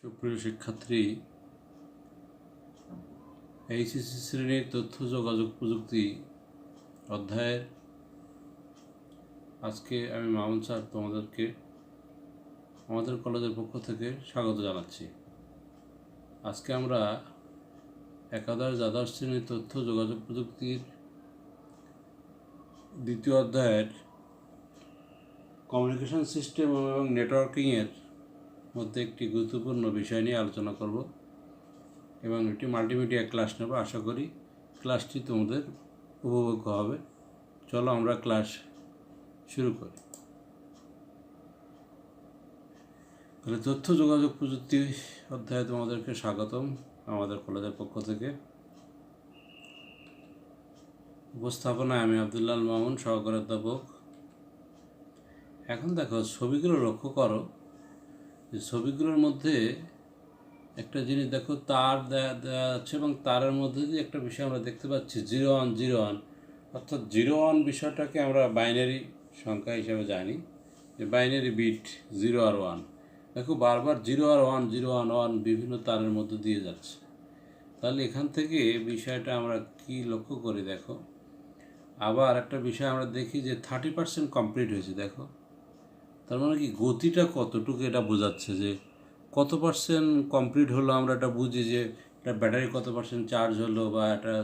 সুপ্রিয় শিক্ষার্থী, এইচএসসি শ্রেণীর তথ্য যোগাযোগ প্রযুক্তি অধ্যায়ের আজকে আমি মামুন স্যার তোমাদেরকে আমাদের কলেজের পক্ষ থেকে স্বাগত জানাচ্ছি। আজকে আমরা একাদশ দ্বাদশ শ্রেণীর তথ্য যোগাযোগ প্রযুক্তির দ্বিতীয় অধ্যায়ের কমিউনিকেশন সিস্টেম এবং নেটওয়ার্কিংয়ের মধ্যে একটি গুরুত্বপূর্ণ বিষয় নিয়ে আলোচনা করব এবং একটি মাল্টিমিডিয়া ক্লাস নেব। আশা করি ক্লাসটি তোমাদের উপভোগ্য হবে। চলো আমরা ক্লাস শুরু করি। তাহলে তথ্য যোগাযোগ প্রযুক্তি অধ্যায়ে তোমাদেরকে স্বাগতম আমাদের কলেজের পক্ষ থেকে। উপস্থাপনায় আমি আব্দুল্লাহ আল মামুন, সহকারী অধ্যাপক। এখন দেখো, ছবিগুলো লক্ষ্য করো যে ছবিগুলোর মধ্যে একটা জিনিস দেখো, তার দেওয়া আছে এবং তারের মধ্যে দিয়ে একটা বিষয় আমরা দেখতে পাচ্ছি 0 1 0 1, অর্থাৎ 0 1 বিষয়টাকে আমরা বাইনারি সংখ্যা হিসাবে জানি, যে বাইনারি বিট 0 আর 1। দেখো বারবার 0 আর 1 0 1 1 বিভিন্ন তারের মধ্যে দিয়ে যাচ্ছে। তাহলে এখান থেকে বিষয়টা আমরা কি লক্ষ্য করি? দেখো, আবার একটা বিষয় আমরা দেখি যে 30% কমপ্লিট হয়েছে। দেখো, তার মানে কি গতিটা কতটুকু এটা বোঝাচ্ছে, যে কত পার্সেন্ট কমপ্লিট হলো। আমরা এটা বুঝি যে একটা ব্যাটারি কত পার্সেন্ট চার্জ হলো, বা একটা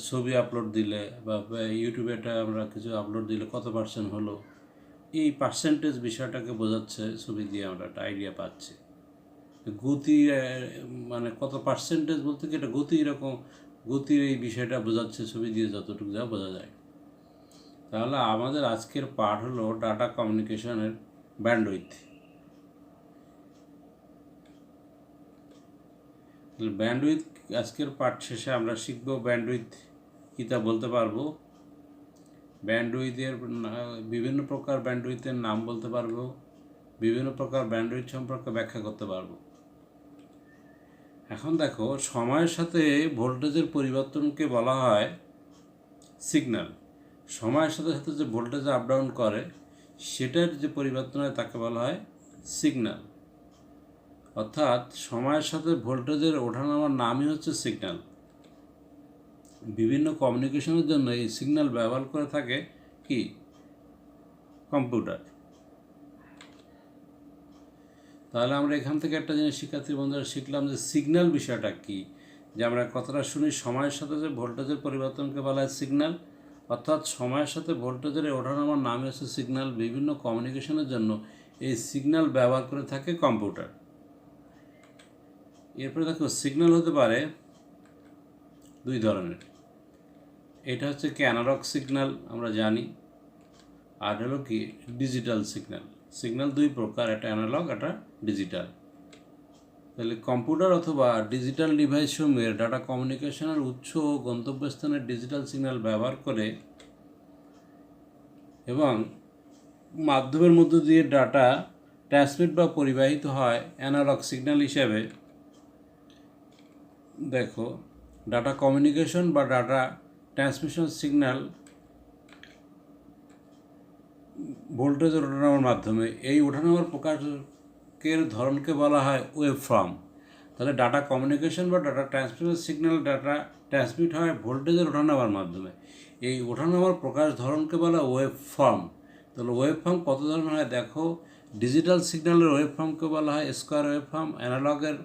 ছবি আপলোড দিলে বা ইউটিউবে এটা আমরা কিছু আপলোড দিলে কত পার্সেন্ট হলো। এই পার্সেন্টেজ বিষয়টাকে বোঝাচ্ছে, ছবি দিয়ে আমরা একটা আইডিয়া পাচ্ছি। গতি মানে কত পার্সেন্টেজ বলতে কি এটা গতি, এরকম গতির এই বিষয়টা বোঝাচ্ছে ছবি দিয়ে যতটুকু যা বোঝা যায়। তাহলে আমাদের আজকের পাঠ হলো ডাটা কমিউনিকেশনের ব্যান্ডউইথ। ব্যান্ডউইথ আজকের পাঠ শেষে আমরা শিখব ব্যান্ডউইথ কী তা বলতে পারবো, ব্যান্ডউইথের বিভিন্ন প্রকার ব্যান্ডউইথের নাম বলতে পারবো, বিভিন্ন প্রকার ব্যান্ডউইথ সম্পর্কে ব্যাখ্যা করতে পারবো। এখন দেখো, সময়ের সাথে ভোল্টেজের পরিবর্তনকে বলা হয় সিগন্যাল। সময়ের সাথে সাথে যে ভোল্টেজ আপ ডাউন করে সেটার যে পরিবর্তন হয় তাকে বলা হয় সিগন্যাল। অর্থাৎ সময়ের সাথে ভোল্টেজের ওঠানামার নামই হচ্ছে সিগন্যাল। বিভিন্ন কমিউনিকেশনের জন্য এই সিগন্যাল ব্যবহার করে থাকে কি কম্পিউটার। তাহলে আমরা এখান থেকে একটা জিনিস শিক্ষার্থী বন্ধুরা শিখলাম যে সিগন্যাল বিষয়টা কি, যে আমরা কথাটা শুনি সময়ের সাথে যে ভোল্টেজের পরিবর্তনকে বলা হয় সিগন্যাল। অর্থাৎ সময়ের সাথে ভোল্টেজের ওঠানামার নাম হচ্ছে সিগন্যাল। বিভিন্ন কমিউনিকেশনের জন্য এই সিগন্যাল ব্যবহার করে থাকে কম্পিউটার। এরপরে দেখো, সিগন্যাল হতে পারে দুই ধরনের। এটা হচ্ছে কি অ্যানালগ সিগন্যাল, আমরা জানি, আর হলো কি ডিজিটাল সিগন্যাল। সিগন্যাল দুই প্রকার, একটা অ্যানালগ, একটা ডিজিটাল। তাহলে কম্পিউটার অথবা ডিজিটাল ডিভাইস সমূহের ডাটা কমিউনিকেশনের উৎস ও গন্তব্যস্থানের ডিজিটাল সিগন্যাল ব্যবহার করে এবং মাধ্যমের মধ্য দিয়ে ডাটা ট্রান্সমিট বা পরিবাহিত হয় অ্যানালগ সিগন্যাল হিসেবে। দেখো, ডাটা কমিউনিকেশন বা ডাটা ট্রান্সমিশন সিগন্যাল ভোল্টেজের ওঠানামার মাধ্যমে। এই ওঠানামার প্রকাশের ধরনকে বলা হয় ওয়েভ ফর্ম। তাহলে ডাটা কমিউনিকেশন বা data transmission signal data transmit হয় ভোল্টেজের ওঠানামার মাধ্যমে। এই ওঠানামার প্রকাশ ধরনকে বলা হয় ওয়েভ ফর্ম। তাহলে ওয়েভ ফর্ম কত ধরনের হয়? দেখো, ডিজিটাল সিগন্যালের ওয়েভ ফর্মকে বলা হয় স্কোয়ার ওয়েভ ফর্ম। অ্যানালগের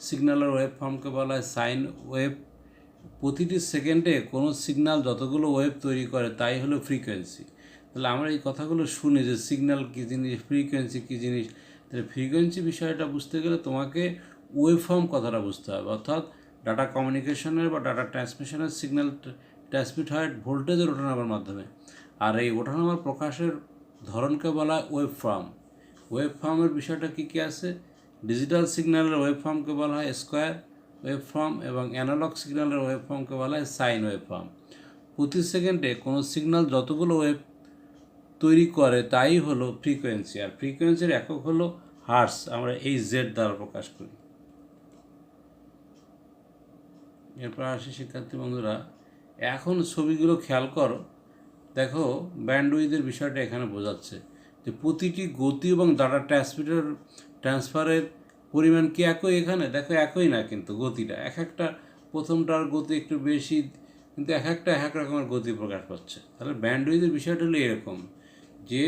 সিগন্যালের ওয়েভ ফর্মকে বলা হয় সাইন ওয়েভ। প্রতিটি সেকেন্ডে কোনো সিগন্যাল যতগুলো ওয়েভ তৈরি করে তাই হলো ফ্রিকোয়েন্সি। তাহলে আমরা এই কথাগুলো শুনি যে সিগন্যাল কী জিনিস, ফ্রিকোয়েন্সি কী জিনিস। তাহলে ফ্রিকোয়েন্সি বিষয়টা বুঝতে গেলে তোমাকে ওয়েভফর্ম কথাটা বুঝতে হবে। অর্থাৎ ডাটা কমিউনিকেশনের বা ডাটা ট্রান্সমিশনের সিগন্যাল ট্রান্সমিট হয় ভোল্টেজের ওঠানামার মাধ্যমে। আর এই ওঠানামার প্রকাশের ধরনকে বলা হয় ওয়েভফর্ম। ওয়েভফর্মের বিষয়টা কী কী আছে? ডিজিটাল সিগন্যালের ওয়েভফর্মকে বলা হয় স্কোয়ার ওয়েভফর্ম এবং অ্যানালগ সিগন্যালের ওয়েভফর্মকে বলা হয় সাইন ওয়েভফর্ম। প্রতি সেকেন্ডে কোনো সিগন্যাল যতগুলো ওয়েভ তৈরি করে তাই হলো ফ্রিকোয়েন্সি। আর ফ্রিকোয়েন্সির একক হলো হার্টস, আমরা এই জেড দ্বারা প্রকাশ করি। এরপর আসি শিক্ষার্থী বন্ধুরা, এখন ছবিগুলো খেয়াল করো। দেখো, ব্যান্ডউইথের বিষয়টা এখানে বোঝাচ্ছে যে প্রতিটি গতি এবং ডাটা ট্রান্সফারের পরিমাণ কি একই? এখানে দেখো একই না, কিন্তু গতিটা এক একটা, প্রথমটার গতি একটু বেশি, কিন্তু এক একটা এক এক রকমের গতি প্রকাশ পাচ্ছে। তাহলে ব্যান্ডউইথের বিষয়টা হলো এরকম যে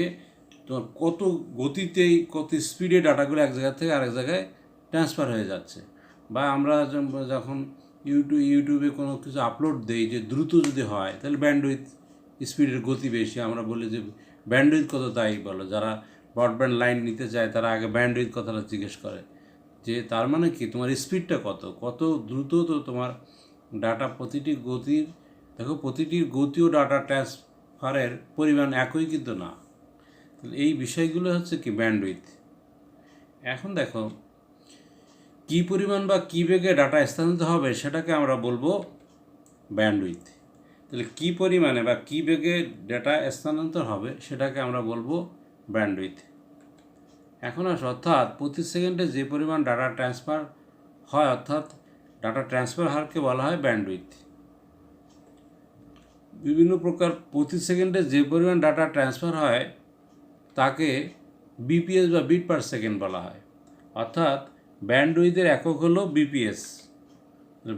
তোমার কত গতিতেই, কত স্পিডে ডাটাগুলো এক জায়গা থেকে আরেক জায়গায় ট্রান্সফার হয়ে যাচ্ছে। বা আমরা যখন ইউটিউবে কোনো কিছু আপলোড দেই, যে দ্রুত যদি হয় তাহলে ব্যান্ডউইথ স্পিডের গতি বেশি, আমরা বলি যে ব্যান্ডউইথ কত, তাই বলো। যারা ব্রডব্যান্ড লাইন নিতে চায় তারা আগে ব্যান্ডউইথ কথাটা জিজ্ঞেস করে, যে তার মানে কি তোমার স্পিডটা কত, কত দ্রুত তো তোমার ডাটা, প্রতিটি গতির, দেখো প্রতিটির গতি ও ডাটা ট্রান্সফারের পরিমাণ একই কিন্তু না। তাহলে এই বিষয়গুলো হচ্ছে কি ব্যান্ডউইথ। এখন দেখো কী পরিমাণ বা কী বেগে ডাটা স্থানান্তরিত হবে সেটাকে আমরা বলবো ব্যান্ডউইথ। তাহলে কী পরিমাণে বা কী বেগে ডাটা স্থানান্তর হবে সেটাকে আমরা বলবো ব্যান্ডউইথ। এখন আসো, অর্থাৎ প্রতি সেকেন্ডে যে পরিমাণ ডাটা ট্রান্সফার হয়, অর্থাৎ ডাটা ট্রান্সফার হারকে বলা হয় ব্যান্ডউইথ। বিভিন্ন প্রকার প্রতি সেকেন্ডে যে পরিমাণ ডাটা ট্রান্সফার হয় তাকে বিপিএস বা বিট পার সেকেন্ড বলা হয়। অর্থাৎ ব্যান্ডউইথের একক হলো বিপিএস।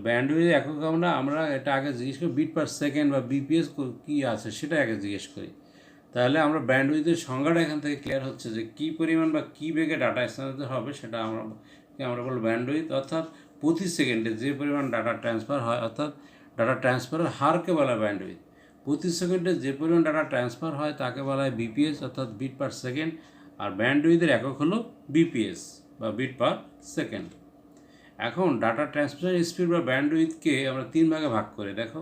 ব্যান্ডউইথের একক আমরা এটা আগে জিজ্ঞেস করি, বিট পার সেকেন্ড বা বিপিএস কী আছে সেটা আগে জিজ্ঞেস করি। তাহলে আমরা ব্যান্ডউইথের সংজ্ঞাটা এখান থেকে ক্লিয়ার হচ্ছে যে কী পরিমাণ বা কী বেগে ডাটা স্থানান্তরিত হবে সেটা আমরা বলবো ব্যান্ডউইথ। অর্থাৎ প্রতি সেকেন্ডে যে পরিমাণ ডাটা ট্রান্সফার হয়, অর্থাৎ ডাটা ট্রান্সফারের হারকে বলা হয় ব্যান্ডউইথ। প্রতি সেকেন্ডে যে পরিমাণ ডাটা ট্রান্সফার হয় তাকে বলা হয় বিপিএস, অর্থাৎ বিট পার সেকেন্ড। আর ব্যান্ডউইথের একক হলো বিপিএস বা বিট পার সেকেন্ড। এখন ডাটা ট্রান্সমিশন স্পিড বা ব্যান্ডউইথকে আমরা 3 ভাগে ভাগ করে, দেখো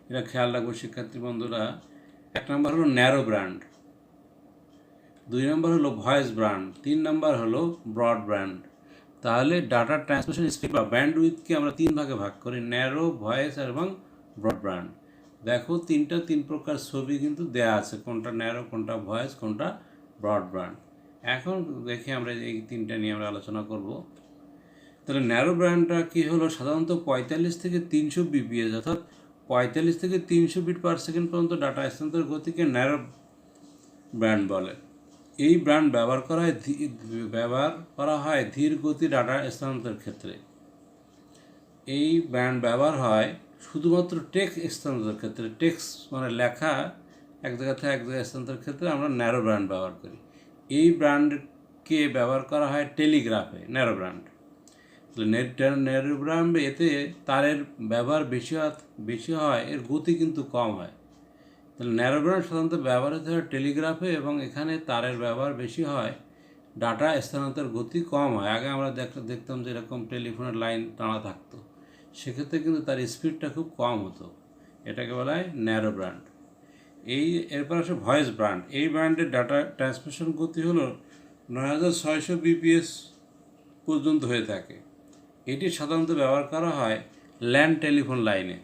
এটা খেয়াল রাখবো শিক্ষার্থী বন্ধুরা। 1 নম্বর হলো ন্যারো ব্র্যান্ড, 2 নম্বর হলো ভয়েস ব্র্যান্ড, 3 নম্বর হলো ব্রড ব্র্যান্ড। তাহলে ডাটা ট্রান্সমিশন স্পিড বা ব্যান্ডউইথকে আমরা 3 ভাগে ভাগ করি, ন্যারো, ভয়েস এবং ব্রড ব্র্যান্ড। দেখো 3 প্রকার ছবি কিন্তু দেয়া আছে, কোনটা ন্যারো, কোনটা ভয়েস, কোনটা ব্রড ব্র্যান্ড। এখন দেখি আমরা এই 3টা নিয়ে আমরা আলোচনা করব। তাহলে ন্যারো ব্র্যান্ডটা কী হলো, সাধারণত 45 থেকে 300 বিপিএস, অর্থাৎ 45 থেকে 300 বিট পার সেকেন্ড পর্যন্ত ডাটা স্থানান্তর গতিকে ন্যারো ব্র্যান্ড বলে। এই ব্র্যান্ড ব্যবহার করা হয় ধীর গতি ডাটা স্থানান্তরের ক্ষেত্রে। এই ব্র্যান্ড ব্যবহার হয় শুধুমাত্র টেক্সট স্থানান্তরের ক্ষেত্রে। টেক্সট মানে লেখা এক জায়গা থেকে এক জায়গায় স্থানান্তরের ক্ষেত্রে আমরা ন্যারো ব্র্যান্ড ব্যবহার করি। এই ব্র্যান্ডকে ব্যবহার করা হয় টেলিগ্রাফে, ন্যারো ব্র্যান্ড। ন্যারো ব্র্যান্ড, এতে তারের ব্যবহার বেশি হয়, এর গতি কিন্তু কম হয়। তাহলে ন্যারো ব্র্যান্ড সাধারণত ব্যবহৃত হয় টেলিগ্রাফে, এবং এখানে তারের ব্যবহার বেশি হয়, ডাটা স্থানান্তর গতি কম হয়। আগে আমরা দেখতাম যে এরকম টেলিফোনের লাইন টানা থাকতো, সেক্ষেত্রে কিন্তু তার স্পিডটা খুব কম হতো। এটাকে বলা হয় ন্যারো ব্র্যান্ড। এরপর আসে ভয়েস ব্র্যান্ড। এই ব্র্যান্ডের ডাটা ট্রান্সমিশন গতি হলো 9600 বিপিএস পর্যন্ত হয়ে থাকে। এটি সাধারণত ব্যবহার করা হয় ল্যান্ড টেলিফোন লাইনে।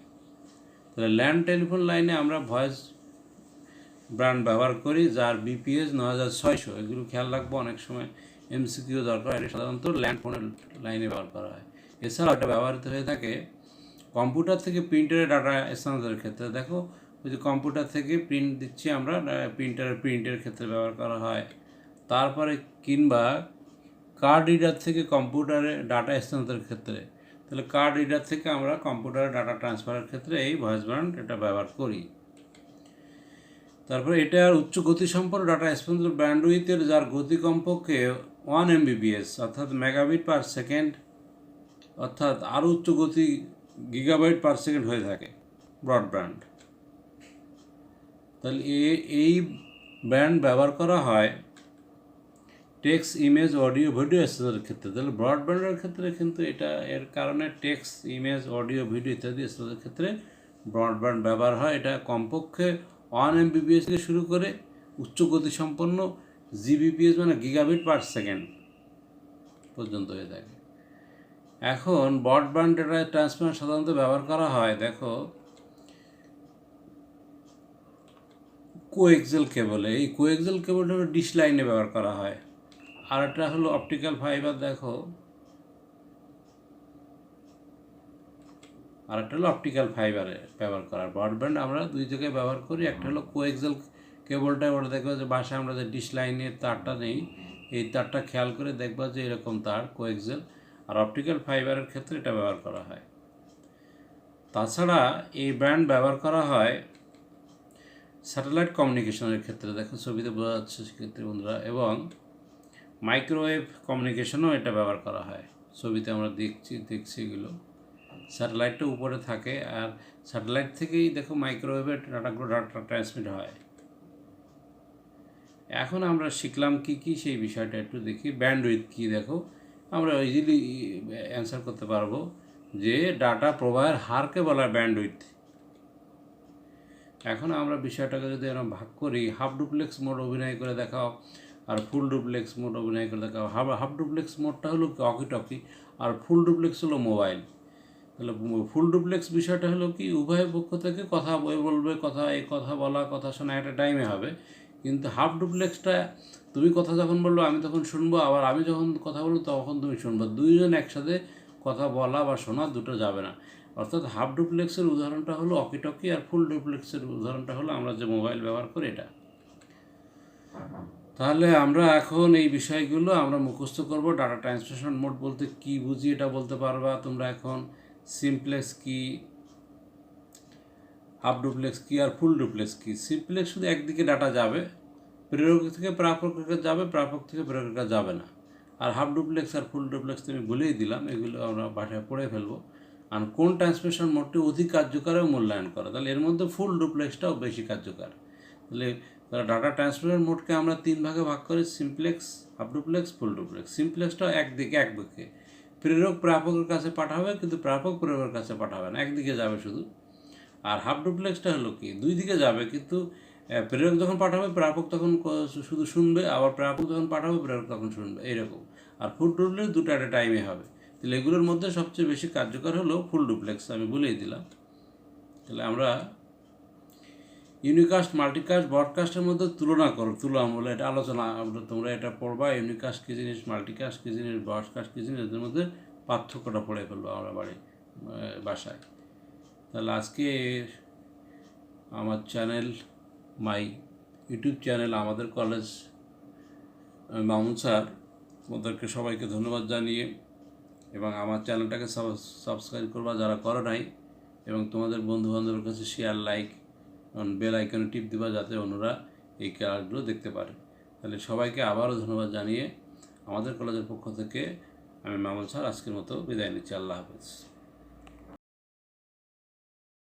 তাহলে ল্যান্ড টেলিফোন লাইনে আমরা ভয়েস ব্র্যান্ড ব্যবহার করি, যার বিপিএস 9600। এগুলো খেয়াল রাখবো, অনেক সময় এমসিকিউ দরকার। এটা সাধারণত ল্যান্ড ফোনের লাইনে ব্যবহার করা হয়। এছাড়াও এটা ব্যবহৃত হয়ে থাকে কম্পিউটার থেকে প্রিন্টারে ডাটা স্থানান্তরের ক্ষেত্রে। দেখো ওই যে কম্পিউটার থেকে প্রিন্ট দিচ্ছি আমরা, প্রিন্টের ক্ষেত্রে ব্যবহার করা হয়। তারপরে কিংবা কার্ড রিডার থেকে কম্পিউটারে ডাটা স্থানান্তরের ক্ষেত্রে। তাহলে কার্ড রিডার থেকে আমরা কম্পিউটারে ডাটা ট্রান্সফারের ক্ষেত্রে এই ভয়েস ব্র্যান্ড এটা ব্যবহার করি। তারপরে এটার উচ্চ গতি সম্পন্ন ডাটা স্থানান্তর ব্যান্ডউইথের, যার গতি কমপক্ষে 1 MBPS, অর্থাৎ মেগাবিট পার সেকেন্ড, অর্থাৎ আরও উচ্চ গতি গিগাবাইট পার সেকেন্ড হয়ে থাকে ব্রডব্যান্ড। তাহলে এই ব্যান্ড ব্যবহার করা হয় টেক্সট, ইমেজ, অডিও, ভিডিও স্টোরেজের ক্ষেত্রে। তাহলে ব্রডব্যান্ডের ক্ষেত্রে কিন্তু এটা এর কারণে টেক্সট, ইমেজ, অডিও, ভিডিও ইত্যাদি স্টোরেজের ক্ষেত্রে ব্রডব্যান্ড ব্যবহার হয়। এটা কমপক্ষে 1 MBPS থেকে শুরু করে উচ্চ গতিসম্পন্ন জিবিপিএস মানে গিগাবিট পার সেকেন্ড পর্যন্ত হয়ে থাকে। এখন ব্রডব্যান্ড ডেটা ট্রান্সমিশন সাধারণত ব্যবহার করা হয়, দেখো কোএক্সেল কেবলে। এই কোএক্সেল কেবলটা ডিশ লাইনে ব্যবহার করা হয়। আর একটা হলো অপটিক্যাল ফাইবার, দেখো আর একটা হলো অপটিক্যাল ফাইবারে ব্যবহার করা। ব্রডব্যান্ড আমরা 2 জায়গায় ব্যবহার করি। একটা হলো কোএক্সেল কেবলটা, ওটা দেখো যে বাসায় আমরা যে ডিশ লাইনের তারটা নেই, এই তারটা খেয়াল করে দেখবা যে এরকম তার কোএক্সেল, আর অপটিক্যাল ফাইবারের ক্ষেত্রে এটা ব্যবহার করা হয়। তাছাড়া এই ব্যান্ড ব্যবহার করা হয় স্যাটেলাইট কমিউনিকেশনের ক্ষেত্রে, দেখো ছবিতে বোঝা যাচ্ছে সেক্ষেত্রে বন্ধুরা, এবং মাইক্রোওয়েভ কমিউনিকেশনও এটা ব্যবহার করা হয়। ছবিতে আমরা দেখছি এগুলো স্যাটেলাইটটা উপরে থাকে, আর স্যাটেলাইট থেকেই দেখো মাইক্রোওয়েভের ডাটা ট্রান্সমিট হয়। এখন আমরা শিখলাম কি সেই বিষয়টা একটু দেখি। ব্যান্ডউইথ কি, দেখো আমরা ইজিলি অ্যান্সার করতে পারবো যে ডাটা প্রবাহের হারকে বলা হয় ব্যান্ডউইথ। এখন আমরা বিষয়টাকে যদি আমরা ভাগ করি, হাফ ডুপ্লেক্স মোড অভিনয় করে দেখাও আর ফুল ডুপ্লেক্স মোড অভিনয় করে দেখাও। হাফ ডুপ্লেক্স মোডটা হলো অকি টকি, আর ফুল ডুপ্লেক্স হলো মোবাইল। তাহলে ফুল ডুপ্লেক্স বিষয়টা হলো কি, উভয় পক্ষ থেকে কথা বলবে, কথা বলা কথা শোনা একটা টাইমে হবে। কিন্তু হাফ ডুপ্লেক্সটা তুমি কথা যখন বললো আমি তখন শুনবো, আবার আমি যখন কথা বলবো তখন তুমি শুনবো, দুইজন একসাথে কথা বলা বা শোনা দুটো যাবে না। অর্থাৎ হাফ ডুপ্লেক্সের উদাহরণটা হলো অকিটকি, আর ফুল ডুপ্লেক্সের উদাহরণটা হলো আমরা যে মোবাইল ব্যবহার করি এটা। তাহলে আমরা এখন এই বিষয়গুলো আমরা মুখস্থ করব। ডাটা ট্রান্সমিশন মোড বলতে কি বুঝি এটা বলতে পারবা তোমরা এখন। সিমপ্লেক্স কি, হাফ ডুপ্লেক্স কি, আর ফুল ডুপ্লেক্স কি। সিমপ্লেক্স শুধু একদিকে ডাটা যাবে, প্রেরক থেকে প্রাপকের কাছে যাবে, প্রাপক থেকে প্রেরকের কাছে যাবে না। আর হাফ ডুপ্লেক্স আর ফুল ডুপ্লেক্স তুমি বলেই দিলাম, এগুলো আমরা ভাষায় পড়ে ফেলবো। আর কোন ট্রান্সমিশন মোডটি অধিক কার্যকরও মূল্যায়ন করা, তাহলে এর মধ্যে ফুল ডুপ্লেক্সটাও বেশি কার্যকর। তাহলে ডাটা ট্রান্সমিশন মোডকে আমরা 3 ভাগে ভাগ করি, simplex, half duplex, full duplex. সিমপ্লেক্সটাও একদিকে প্রেরক প্রাপকের কাছে পাঠাবে, কিন্তু প্রাপক প্রেরকের কাছে পাঠাবে না, একদিকে যাবে শুধু। আর হাফ ডুপ্লেক্সটা হলো কি, দুই দিকে যাবে, কিন্তু প্রেরক যখন পাঠাবে প্রাপক তখন শুধু শুনবে, আবার প্রাপক যখন পাঠাবে প্রেরক তখন শুনবে, এইরকম। আর ফুল ডুপ্লেক্স দুটো একটা টাইমে হবে। তাহলে এগুলোর মধ্যে সবচেয়ে বেশি কার্যকর হলো ফুল ডুপ্লেক্স, আমি বলেই দিলাম। তাহলে আমরা ইউনিকাস্ট, মাল্টিকাস্ট, ব্রডকাস্টের মধ্যে তুলনামূলক এটা আলোচনা, তোমরা এটা পড়বা। ইউনিকাস্ট কী জিনিস, মাল্টিকাস্ট কী জিনিস, ব্রডকাস্ট কী জিনিস, এদের মধ্যে পার্থক্যটা পড়ে ফেলবো আমরা বাসায়। তাহলে আজকে আমার চ্যানেল, ইউটিউব চ্যানেল আমাদের কলেজ, মামুন স্যার, ওদেরকে সবাইকে ধন্যবাদ জানিয়ে, এবং আমার চ্যানেলটাকে সাবস্ক্রাইব করবা যারা করো নাই, এবং তোমাদের বন্ধুবান্ধবের কাছে শেয়ার, লাইক, বেল আইকনে টিপ দিবা যাতে অন্যরা এই ক্লাসগুলো দেখতে পারে। তাহলে সবাইকে আবারও ধন্যবাদ জানিয়ে আমাদের কলেজের পক্ষ থেকে আমি মামুন স্যার আজকের মতো বিদায় নিচ্ছি। আল্লাহ হাফেজ।